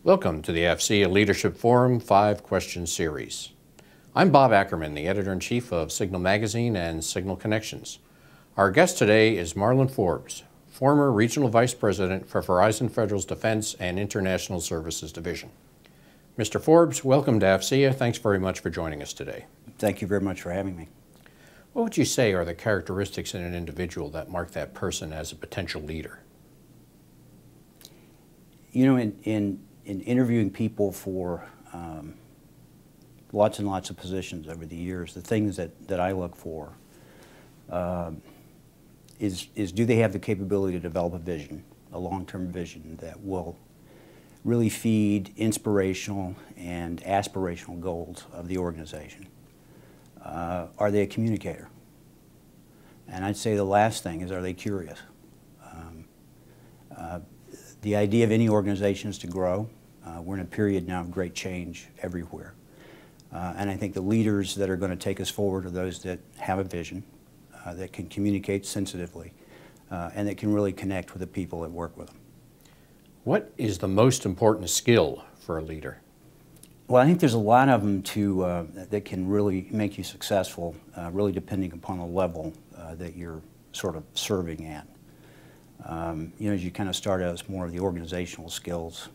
Welcome to the AFCEA Leadership Forum 5-Question Series. I'm Bob Ackerman, the Editor-in-Chief of Signal Magazine and Signal Connections. Our guest today is Marlin Forbes, former Regional Vice President for Verizon Federal's Defense and International Services Division. Mr. Forbes, welcome to AFCEA. Thanks very much for joining us today. Thank you very much for having me. What would you say are the characteristics in an individual that mark that person as a potential leader? You know, in interviewing people for lots and lots of positions over the years, the things that I look for is do they have the capability to develop a vision, a long-term vision that will really feed inspirational and aspirational goals of the organization? Are they a communicator? And I'd say the last thing is, are they curious? The idea of any organization is to grow. We're in a period now of great change everywhere. And I think the leaders that are going to take us forward are those that have a vision, that can communicate sensitively, and that can really connect with the people that work with them. What is the most important skill for a leader? Well, I think there's a lot of them that can really make you successful, really depending upon the level that you're sort of serving at. You know, as you kind of start out as more of the organizational skills,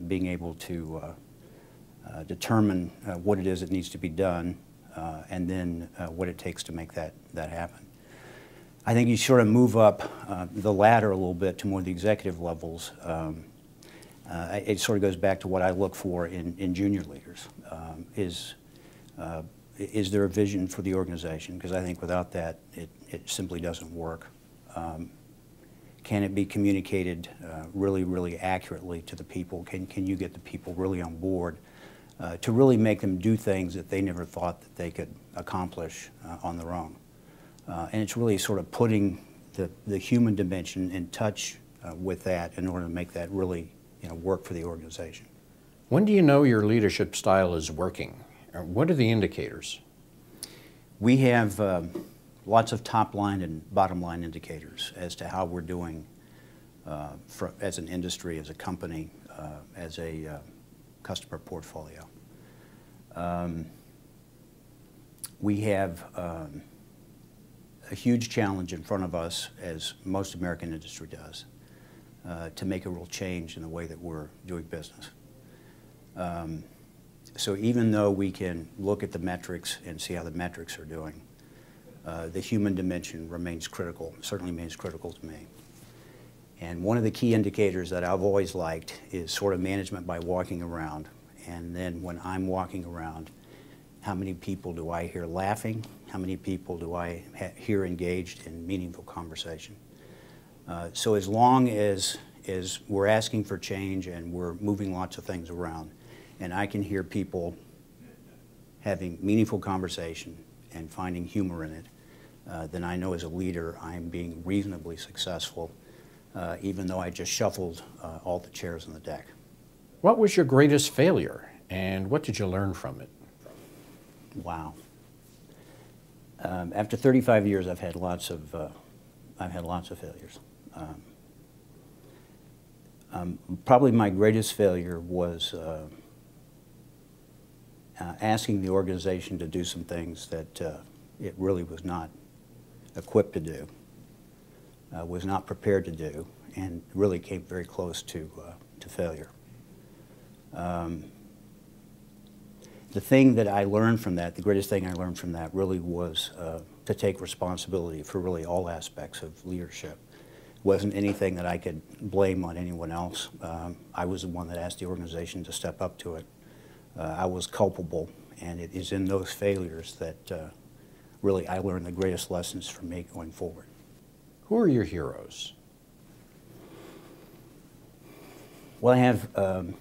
being able to determine what it is that needs to be done, and then what it takes to make that happen. I think you sort of move up the ladder a little bit to more of the executive levels. It sort of goes back to what I look for in junior leaders. Is there a vision for the organization? Because I think without that, it simply doesn't work. Can it be communicated really accurately to the people? Can you get the people really on board to really make them do things that they never thought that they could accomplish on their own? And it's really sort of putting the human dimension in touch with that in order to make that really work for the organization. When do you know your leadership style is working? What are the indicators? We have lots of top-line and bottom-line indicators as to how we're doing as an industry, as a company, as a customer portfolio. We have a huge challenge in front of us, as most American industry does, to make a real change in the way that we're doing business. So even though we can look at the metrics and see how the metrics are doing, the human dimension remains critical, certainly remains critical to me. And one of the key indicators that I've always liked is sort of management by walking around. And then when I'm walking around, how many people do I hear laughing? How many people do I hear engaged in meaningful conversation? So as long as we're asking for change and we're moving lots of things around, and I can hear people having meaningful conversation and finding humor in it, then I know as a leader I'm being reasonably successful, even though I just shuffled all the chairs on the deck. What was your greatest failure, and what did you learn from it? Wow. After 35 years, I've had lots of failures. Probably my greatest failure was asking the organization to do some things that it really was not equipped to do, was not prepared to do, and really came very close to failure. The thing that I learned from that, the greatest thing I learned from that really was to take responsibility for really all aspects of leadership. It wasn't anything that I could blame on anyone else. I was the one that asked the organization to step up to it. I was culpable, and it is in those failures that really I learned the greatest lessons for me going forward. Who are your heroes? Well, I have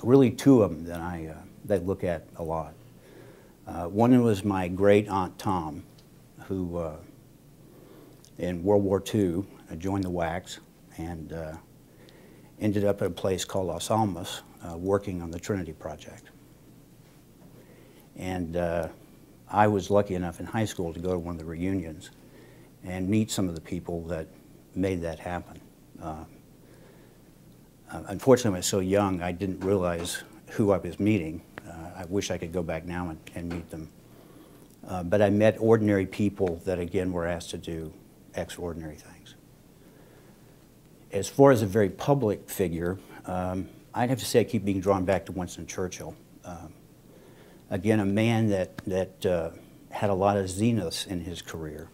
really two of them that I look at a lot. One was my great aunt Tom, who in World War II joined the WACs and ended up at a place called Los Alamos working on the Trinity Project. And I was lucky enough in high school to go to one of the reunions and meet some of the people that made that happen. Unfortunately, when I was so young, I didn't realize who I was meeting. I wish I could go back now and meet them. But I met ordinary people that, again, were asked to do extraordinary things. As far as a very public figure, I'd have to say I keep being drawn back to Winston Churchill. Again, a man that had a lot of zeniths in his career,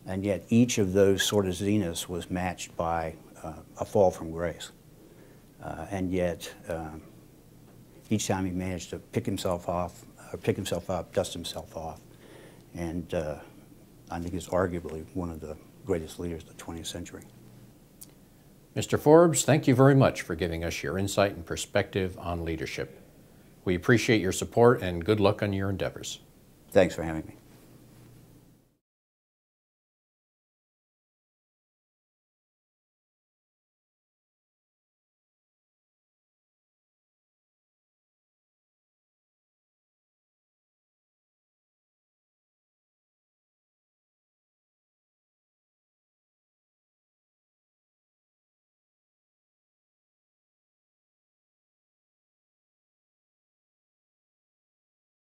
and yet each of those sort of zeniths was matched by a fall from grace. And yet, each time he managed to pick himself up, dust himself off, and I think he's arguably one of the greatest leaders of the 20th century. Mr. Forbes, thank you very much for giving us your insight and perspective on leadership. We appreciate your support and good luck on your endeavors. Thanks for having me.